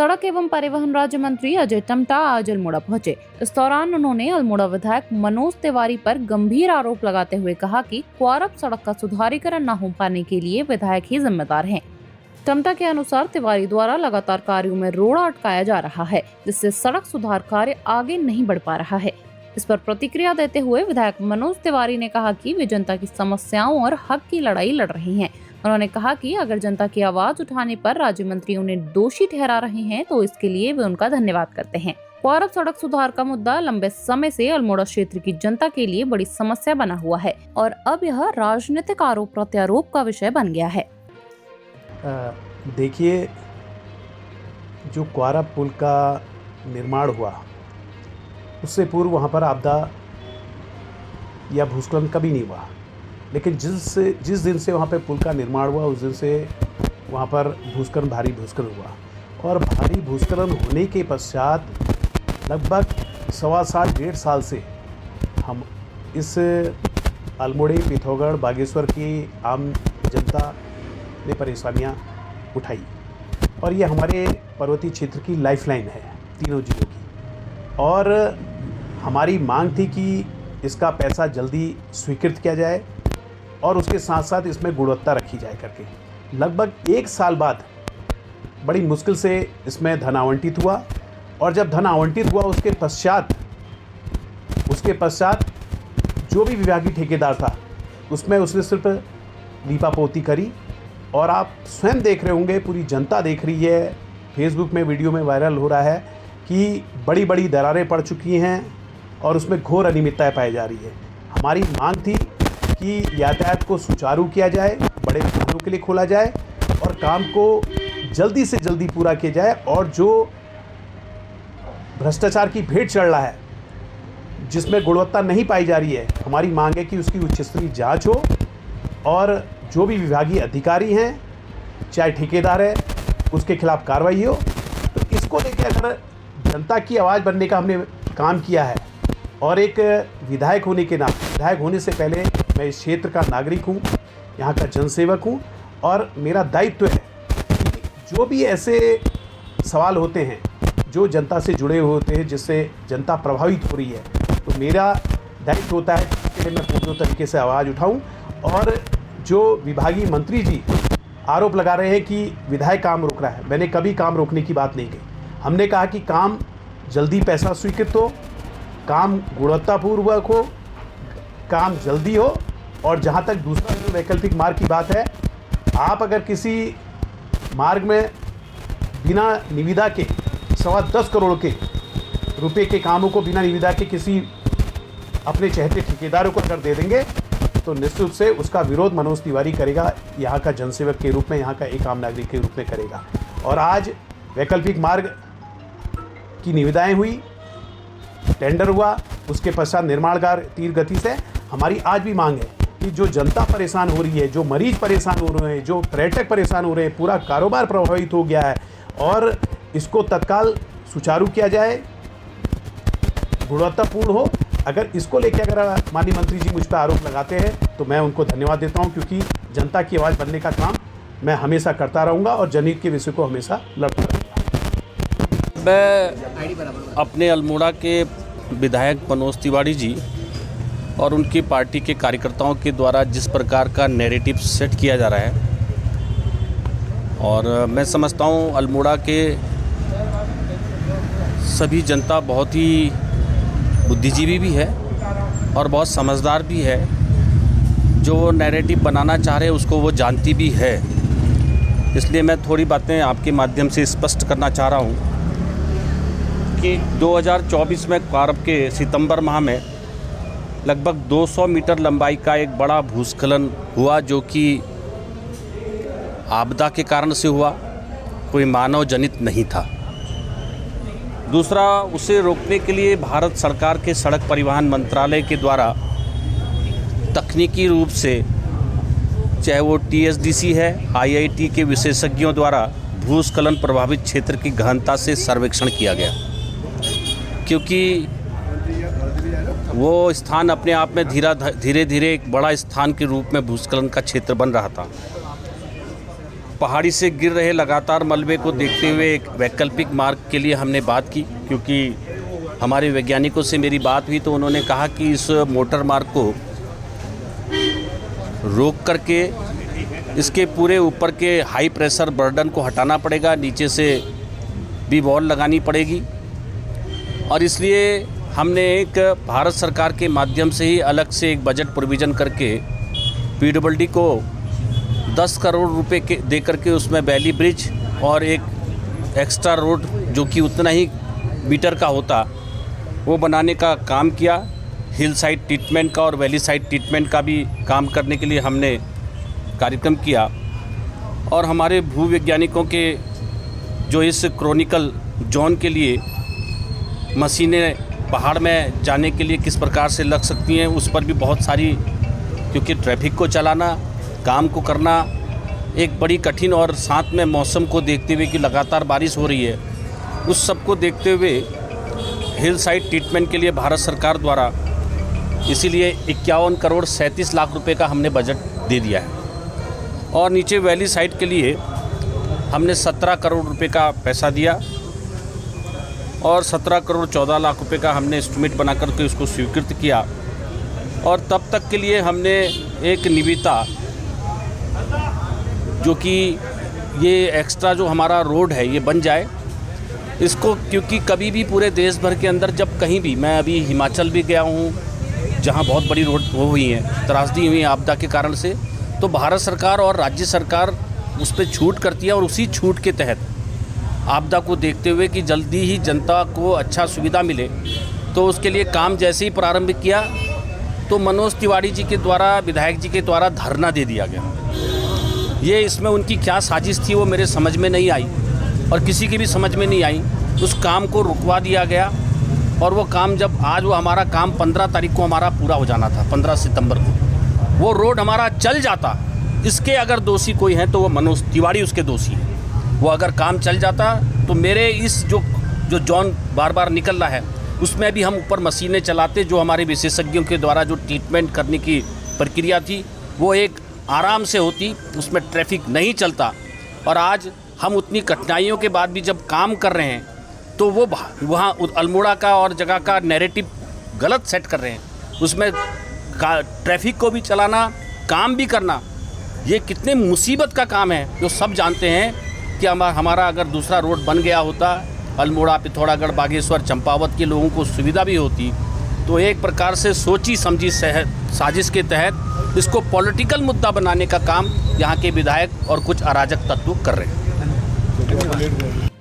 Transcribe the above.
सड़क एवं परिवहन राज्य मंत्री अजय टम्टा आज अल्मोड़ा पहुंचे। इस दौरान उन्होंने अल्मोड़ा विधायक मनोज तिवारी पर गंभीर आरोप लगाते हुए कहा कि क्वारब सड़क का सुधारीकरण न हो पाने के लिए विधायक ही जिम्मेदार हैं। टम्टा के अनुसार तिवारी द्वारा लगातार कार्यों में रोड़ा अटकाया जा रहा है, जिससे सड़क सुधार कार्य आगे नहीं बढ़ पा रहा है। इस पर प्रतिक्रिया देते हुए विधायक मनोज तिवारी ने कहा कि वे जनता की समस्याओं और हक की लड़ाई लड़ रहे हैं। उन्होंने कहा कि अगर जनता की आवाज उठाने पर राज्य मंत्री उन्हें दोषी ठहरा रहे हैं तो इसके लिए वे उनका धन्यवाद करते हैं। क्वारब सड़क सुधार का मुद्दा लंबे समय से अल्मोड़ा क्षेत्र की जनता के लिए बड़ी समस्या बना हुआ है और अब यह राजनीतिक आरोप प्रत्यारोप का विषय बन गया है। देखिए, जो क्वारब पुल का निर्माण हुआ उससे पूर्व वहाँ पर आपदा या भूस्खलन कभी नहीं हुआ, लेकिन जिस दिन से वहाँ पे पुल का निर्माण हुआ उस दिन से वहाँ पर भारी भूस्खलन हुआ और भारी भूस्खलन होने के पश्चात लगभग 1.25 साल से हम इस अल्मोड़े, पिथौरागढ़, बागेश्वर की आम जनता ने परेशानियाँ उठाई और ये हमारे पर्वतीय क्षेत्र की लाइफलाइन है तीनों जिलों की। और हमारी मांग थी कि इसका पैसा जल्दी स्वीकृत किया जाए और उसके साथ साथ इसमें गुणवत्ता रखी जाए करके। लगभग 1 साल बाद बड़ी मुश्किल से इसमें धन आवंटित हुआ और जब धन आवंटित हुआ उसके पश्चात जो भी विभागीय ठेकेदार था उसने सिर्फ लीपापोती करी और आप स्वयं देख रहे होंगे, पूरी जनता देख रही है, फेसबुक में वीडियो में वायरल हो रहा है कि बड़ी बड़ी दरारें पड़ चुकी हैं और उसमें घोर अनियमितताएं पाई जा रही है। हमारी मांग थी कि यातायात को सुचारू किया जाए, बड़े वाहनों के लिए खोला जाए और काम को जल्दी से जल्दी पूरा किया जाए और जो भ्रष्टाचार की भेंट चढ़ रहा है, जिसमें गुणवत्ता नहीं पाई जा रही है, हमारी मांग है कि उसकी उच्च स्तरीय जाँच हो और जो भी विभागीय अधिकारी हैं चाहे ठेकेदार है उसके खिलाफ कार्रवाई हो। तो इसको लेकर अगर जनता की आवाज़ बनने का हमने काम किया है और एक विधायक होने के नाते, विधायक होने से पहले मैं इस क्षेत्र का नागरिक हूँ, यहाँ का जनसेवक हूँ और मेरा दायित्व है कि जो भी ऐसे सवाल होते हैं जो जनता से जुड़े हुए होते हैं, जिससे जनता प्रभावित हो रही है, तो मेरा दायित्व होता है कि इसके लिए मैं पूर्ण तरीके से आवाज़ उठाऊँ। और जो विभागीय मंत्री जी आरोप लगा रहे हैं कि विधायक काम रोक रहा है, मैंने कभी काम रोकने की बात नहीं कही। हमने कहा कि काम जल्दी पैसा स्वीकृत हो, काम गुणवत्तापूर्वक हो, काम जल्दी हो और जहाँ तक दूसरा जो वैकल्पिक मार्ग की बात है, आप अगर किसी मार्ग में बिना निविदा के 10.25 करोड़ के रुपए के कामों को बिना निविदा के किसी अपने चहेते ठेकेदारों को अगर दे देंगे तो निश्चित रूप से उसका विरोध मनोज तिवारी करेगा, यहाँ का जनसेवक के रूप में, यहाँ का एक आम नागरिक के रूप में करेगा। और आज वैकल्पिक मार्ग की निविदाएं हुई, टेंडर हुआ, उसके पश्चात निर्माण कार्य तीव्र गति से। हमारी आज भी मांग है कि जो जनता परेशान हो रही है, जो मरीज परेशान हो रहे हैं, जो पर्यटक परेशान हो रहे हैं, पूरा कारोबार प्रभावित हो गया है और इसको तत्काल सुचारू किया जाए, गुणवत्तापूर्ण हो। अगर इसको लेकर अगर माननीय मंत्री जी मुझ पर आरोप लगाते हैं तो मैं उनको धन्यवाद देता हूं, क्योंकि जनता की आवाज़ बनने का काम मैं हमेशा करता रहूंगा और जनहित के विषय को हमेशा लड़ता रहूंगा। मैं अपने अल्मोड़ा के विधायक मनोज तिवारी जी और उनकी पार्टी के कार्यकर्ताओं के द्वारा जिस प्रकार का नैरेटिव सेट किया जा रहा है, और मैं समझता हूँ अल्मोड़ा के सभी जनता बहुत ही बुद्धिजीवी भी है और बहुत समझदार भी है। जो नैरेटिव बनाना चाह रहे हैं उसको वो जानती भी है। इसलिए मैं थोड़ी बातें आपके माध्यम से स्पष्ट करना चाह रहा हूँ कि 2024 में क्वारब के सितंबर माह में लगभग 200 मीटर लंबाई का एक बड़ा भूस्खलन हुआ, जो कि आपदा के कारण से हुआ, कोई मानव जनित नहीं था। दूसरा, उसे रोकने के लिए भारत सरकार के सड़क परिवहन मंत्रालय के द्वारा तकनीकी रूप से, चाहे वो TSDC है, IIT के विशेषज्ञों द्वारा भूस्खलन प्रभावित क्षेत्र की गहनता से सर्वेक्षण किया गया, क्योंकि वो स्थान अपने आप में धीरे धीरे एक बड़ा स्थान के रूप में भूस्खलन का क्षेत्र बन रहा था। पहाड़ी से गिर रहे लगातार मलबे को देखते हुए एक वैकल्पिक मार्ग के लिए हमने बात की, क्योंकि हमारे वैज्ञानिकों से मेरी बात हुई तो उन्होंने कहा कि इस मोटर मार्ग को रोक करके इसके पूरे ऊपर के हाई प्रेशर बर्डन को हटाना पड़ेगा, नीचे से भी वॉल लगानी पड़ेगी। और इसलिए हमने एक भारत सरकार के माध्यम से ही अलग से एक बजट प्रोविज़न करके PWD को 10 करोड़ रुपए के दे करके उसमें वैली ब्रिज और एक एक्स्ट्रा रोड जो कि उतना ही मीटर का होता वो बनाने का काम किया। हिल साइड ट्रीटमेंट का और वैली साइड ट्रीटमेंट का भी काम करने के लिए हमने कार्यक्रम किया। और हमारे भूवैज्ञानिकों के जो इस क्रॉनिकल जोन के लिए मशीनें पहाड़ में जाने के लिए किस प्रकार से लग सकती हैं उस पर भी बहुत सारी, क्योंकि ट्रैफिक को चलाना, काम को करना एक बड़ी कठिन और साथ में मौसम को देखते हुए कि लगातार बारिश हो रही है, उस सब को देखते हुए हिल साइड ट्रीटमेंट के लिए भारत सरकार द्वारा इसीलिए 51 करोड़ 37 लाख रुपए का हमने बजट दे दिया है। और नीचे वैली साइड के लिए हमने 17 करोड़ रुपए का पैसा दिया और 17 करोड़ 14 लाख रुपए का हमने एस्टिमेट बना करके उसको स्वीकृत किया। और तब तक के लिए हमने एक निविदा जो कि ये एक्स्ट्रा जो हमारा रोड है ये बन जाए इसको, क्योंकि कभी भी पूरे देश भर के अंदर जब कहीं भी, मैं अभी हिमाचल भी गया हूँ जहाँ बहुत बड़ी रोड वो हुई हैं, त्रासदी हुई आपदा के कारण से, तो भारत सरकार और राज्य सरकार उस पर छूट करती है और उसी छूट के तहत आपदा को देखते हुए कि जल्दी ही जनता को अच्छा सुविधा मिले, तो उसके लिए काम जैसे ही प्रारंभ किया तो मनोज तिवारी जी के द्वारा, विधायक जी के द्वारा धरना दे दिया गया। ये इसमें उनकी क्या साजिश थी वो मेरे समझ में नहीं आई और किसी की भी समझ में नहीं आई। उस काम को रुकवा दिया गया और वो काम जब आज वो हमारा काम 15 तारीख को हमारा पूरा हो जाना था, 15 सितंबर को वो रोड हमारा चल जाता। इसके अगर दोषी कोई है तो वो मनोज तिवारी उसके दोषी है। वो अगर काम चल जाता तो मेरे इस जो जोन बार बार निकल रहा है उसमें भी हम ऊपर मशीनें चलाते, जो हमारे विशेषज्ञों के द्वारा जो ट्रीटमेंट करने की प्रक्रिया थी वो एक आराम से होती, उसमें ट्रैफिक नहीं चलता। और आज हम उतनी कठिनाइयों के बाद भी जब काम कर रहे हैं तो वो वहाँ अल्मोड़ा का और जगह का नैरेटिव गलत सेट कर रहे हैं। उसमें ट्रैफिक को भी चलाना, काम भी करना, ये कितने मुसीबत का काम है जो सब जानते हैं कि हमारा अगर दूसरा रोड बन गया होता, अल्मोड़ा, पिथौरागढ़, बागेश्वर, चंपावत के लोगों को सुविधा भी होती, तो एक प्रकार से सोची समझी साजिश के तहत इसको पॉलिटिकल मुद्दा बनाने का काम यहाँ के विधायक और कुछ अराजक तत्व कर रहे हैं।